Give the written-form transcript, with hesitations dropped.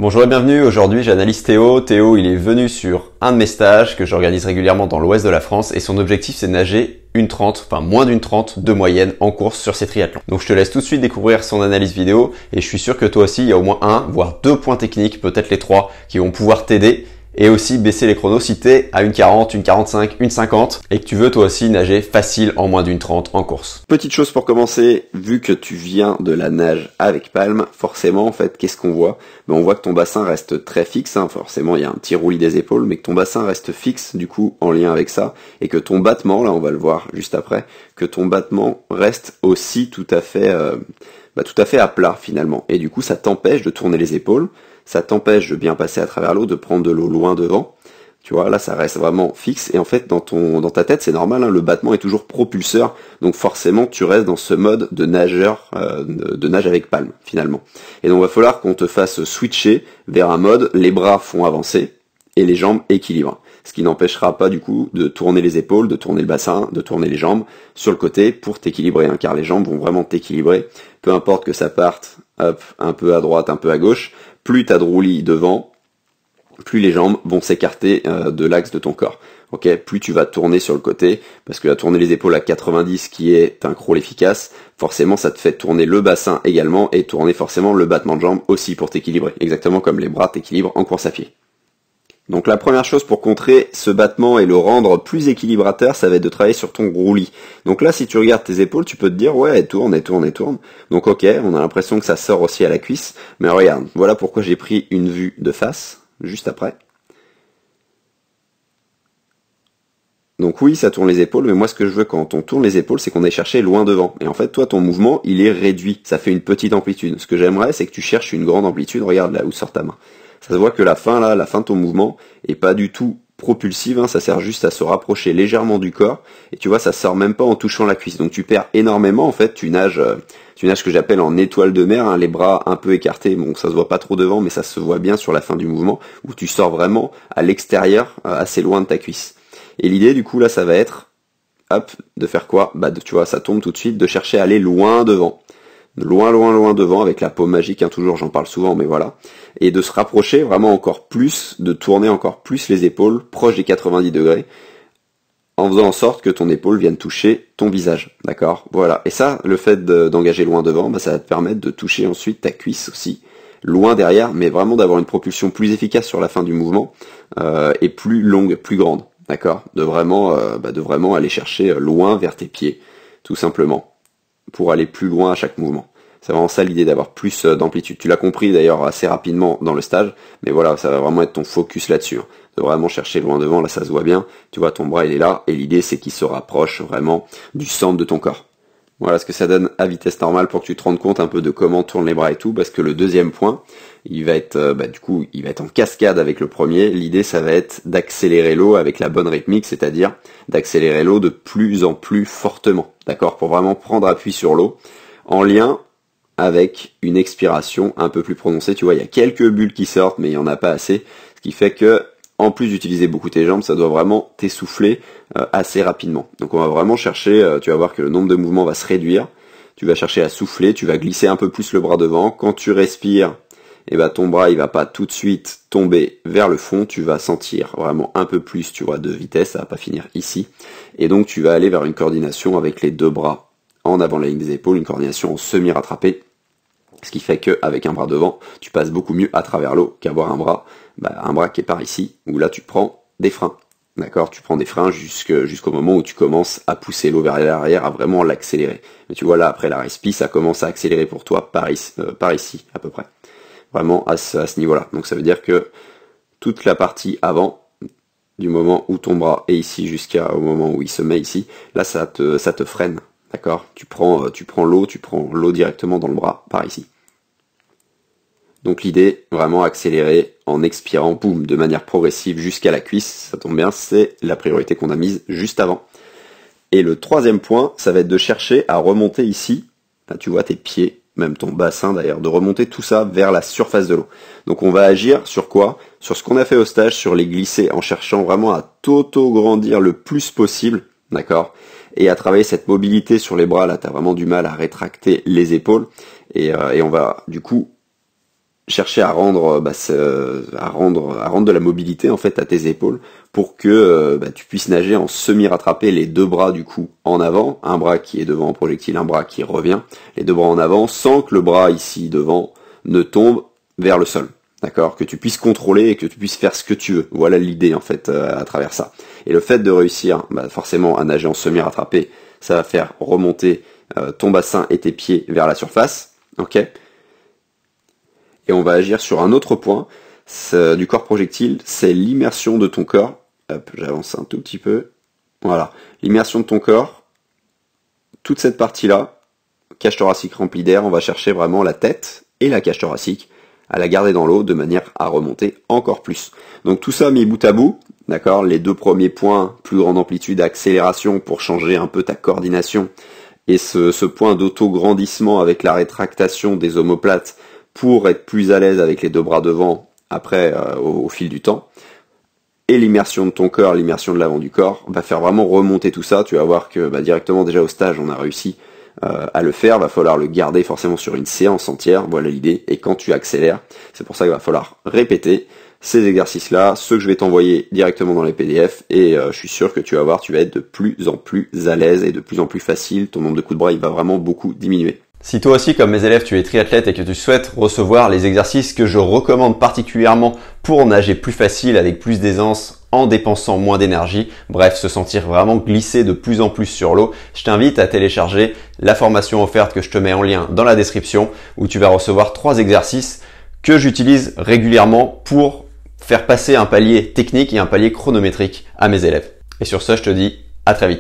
Bonjour et bienvenue, aujourd'hui j'analyse Théo. Théo il est venu sur un de mes stages que j'organise régulièrement dans l'ouest de la France et son objectif c'est de nager une 30, enfin moins d'une 30 de moyenne en course sur ses triathlons. Donc je te laisse tout de suite découvrir son analyse vidéo et je suis sûr que toi aussi il y a au moins un, voire deux points techniques, peut-être les trois, qui vont pouvoir t'aider. Et aussi baisser les chronos si t'es à une 40, une 45, une 50 et que tu veux toi aussi nager facile en moins d'une 30 en course. Petite chose pour commencer, vu que tu viens de la nage avec palme, forcément en fait qu'est-ce qu'on voit? On voit que ton bassin reste très fixe, forcément il y a un petit roulis des épaules, mais que ton bassin reste fixe du coup en lien avec ça, et que ton battement, là on va le voir juste après, que ton battement reste aussi tout à fait à plat finalement. Et du coup ça t'empêche de tourner les épaules, ça t'empêche de bien passer à travers l'eau, de prendre de l'eau loin devant. Tu vois, là ça reste vraiment fixe, et en fait dans ta tête c'est normal, le battement est toujours propulseur, donc forcément tu restes dans ce mode de nageur, de nage avec palme finalement. Et donc il va falloir qu'on te fasse switcher vers un mode, les bras font avancer, et les jambes équilibrent. Ce qui n'empêchera pas du coup de tourner les épaules, de tourner le bassin, de tourner les jambes sur le côté pour t'équilibrer, car les jambes vont vraiment t'équilibrer, peu importe que ça parte, hop, un peu à droite, un peu à gauche, plus t'as de roulis devant, plus les jambes vont s'écarter de l'axe de ton corps. Ok, plus tu vas tourner sur le côté, parce que tourner les épaules à 90 qui est un crawl efficace, forcément ça te fait tourner le bassin également et tourner forcément le battement de jambes aussi pour t'équilibrer, exactement comme les bras t'équilibrent en course à pied. Donc la première chose pour contrer ce battement et le rendre plus équilibrateur, ça va être de travailler sur ton roulis. Donc là, si tu regardes tes épaules, tu peux te dire, ouais, elle tourne, elle tourne, elle tourne. Donc ok, on a l'impression que ça sort aussi à la cuisse. Mais regarde, voilà pourquoi j'ai pris une vue de face, juste après. Donc oui, ça tourne les épaules, mais moi ce que je veux quand on tourne les épaules, c'est qu'on aille chercher loin devant. Et en fait, toi, ton mouvement, il est réduit. Ça fait une petite amplitude. Ce que j'aimerais, c'est que tu cherches une grande amplitude. Regarde là où sort ta main. Ça se voit que la fin de ton mouvement est pas du tout propulsive, ça sert juste à se rapprocher légèrement du corps, et tu vois, ça sort même pas en touchant la cuisse. Donc tu perds énormément, en fait, tu nages ce que j'appelle en étoile de mer, les bras un peu écartés, bon, ça se voit pas trop devant, mais ça se voit bien sur la fin du mouvement, où tu sors vraiment à l'extérieur, assez loin de ta cuisse. Et l'idée, du coup, là, ça va être, hop, de faire quoi? Tu vois, ça tombe tout de suite, de chercher à aller loin devant. Loin, loin, loin devant, avec la paume magique, toujours, j'en parle souvent, mais voilà. Et de se rapprocher vraiment encore plus, de tourner encore plus les épaules, proche des 90 degrés, en faisant en sorte que ton épaule vienne toucher ton visage, d'accord? Voilà. Et ça, le fait d'engager loin devant, ça va te permettre de toucher ensuite ta cuisse aussi, loin derrière, mais vraiment d'avoir une propulsion plus efficace sur la fin du mouvement, et plus longue, plus grande, d'accord? De vraiment aller chercher loin vers tes pieds, tout simplement, pour aller plus loin à chaque mouvement. C'est vraiment ça l'idée, d'avoir plus d'amplitude. Tu l'as compris d'ailleurs assez rapidement dans le stage, mais voilà, ça va vraiment être ton focus là-dessus. De vraiment chercher loin devant, là ça se voit bien, tu vois ton bras il est là, et l'idée c'est qu'il se rapproche vraiment du centre de ton corps. Voilà ce que ça donne à vitesse normale pour que tu te rendes compte un peu de comment tournent les bras et tout, parce que le deuxième point, il va être il va être en cascade avec le premier. L'idée ça va être d'accélérer l'eau avec la bonne rythmique, c'est-à-dire d'accélérer l'eau de plus en plus fortement, d'accord, pour vraiment prendre appui sur l'eau, en lien avec une expiration un peu plus prononcée. Tu vois, il y a quelques bulles qui sortent, mais il n'y en a pas assez, ce qui fait que, en plus d'utiliser beaucoup tes jambes, ça doit vraiment t'essouffler assez rapidement. Donc on va vraiment chercher, tu vas voir que le nombre de mouvements va se réduire, tu vas chercher à souffler, tu vas glisser un peu plus le bras devant. Quand tu respires, ton bras il va pas tout de suite tomber vers le fond, tu vas sentir vraiment un peu plus, tu vois, de vitesse, ça va pas finir ici. Et donc tu vas aller vers une coordination avec les deux bras en avant la ligne des épaules, une coordination en semi-rattrapée. Ce qui fait qu'avec un bras devant, tu passes beaucoup mieux à travers l'eau qu'avoir un bras qui est par ici, où là tu prends des freins. D'accord, tu prends des freins jusqu'au moment où tu commences à pousser l'eau vers l'arrière, à vraiment l'accélérer. Mais tu vois là, après la respi, ça commence à accélérer pour toi par ici à peu près. Vraiment à ce niveau-là. Donc ça veut dire que toute la partie avant, du moment où ton bras est ici jusqu'au moment où il se met ici, là ça te freine. D'accord, tu prends l'eau directement dans le bras, par ici. Donc l'idée, vraiment accélérer en expirant, boum, de manière progressive jusqu'à la cuisse, ça tombe bien, c'est la priorité qu'on a mise juste avant. Et le troisième point, ça va être de chercher à remonter ici, là tu vois tes pieds, même ton bassin d'ailleurs, de remonter tout ça vers la surface de l'eau. Donc on va agir sur quoi? Sur ce qu'on a fait au stage, sur les glissés, en cherchant vraiment à t'auto-grandir le plus possible, d'accord? Et à travailler cette mobilité sur les bras, là tu as vraiment du mal à rétracter les épaules, et on va du coup chercher à rendre, à rendre de la mobilité en fait à tes épaules pour que tu puisses nager en semi-rattrapé, les deux bras du coup en avant, un bras qui est devant en projectile, un bras qui revient, les deux bras en avant, sans que le bras ici devant ne tombe vers le sol. D'accord, que tu puisses contrôler et que tu puisses faire ce que tu veux. Voilà l'idée en fait à travers ça. Et le fait de réussir forcément à nager en semi-rattrapé, ça va faire remonter ton bassin et tes pieds vers la surface. Ok. Et on va agir sur un autre point du corps projectile, c'est l'immersion de ton corps. Hop, j'avance un tout petit peu. Voilà, l'immersion de ton corps. Toute cette partie-là, cage thoracique remplie d'air, on va chercher vraiment la tête et la cage thoracique à la garder dans l'eau de manière à remonter encore plus. Donc tout ça mis bout à bout, d'accord, les deux premiers points, plus grande amplitude, accélération pour changer un peu ta coordination, et ce point d'auto-grandissement avec la rétractation des omoplates pour être plus à l'aise avec les deux bras devant après au fil du temps. Et l'immersion de ton corps, l'immersion de l'avant du corps, va faire vraiment remonter tout ça. Tu vas voir que directement déjà au stage, on a réussi à le faire. Va falloir le garder forcément sur une séance entière. Voilà l'idée. Et quand tu accélères, c'est pour ça qu'il va falloir répéter ces exercices-là, ceux que je vais t'envoyer directement dans les PDF. Et je suis sûr que tu vas voir, tu vas être de plus en plus à l'aise et de plus en plus facile. Ton nombre de coups de bras, il va vraiment beaucoup diminuer. Si toi aussi, comme mes élèves, tu es triathlète et que tu souhaites recevoir les exercices que je recommande particulièrement pour nager plus facile avec plus d'aisance en dépensant moins d'énergie, bref, se sentir vraiment glisser de plus en plus sur l'eau, je t'invite à télécharger la formation offerte que je te mets en lien dans la description où tu vas recevoir 3 exercices que j'utilise régulièrement pour faire passer un palier technique et un palier chronométrique à mes élèves. Et sur ce, je te dis à très vite.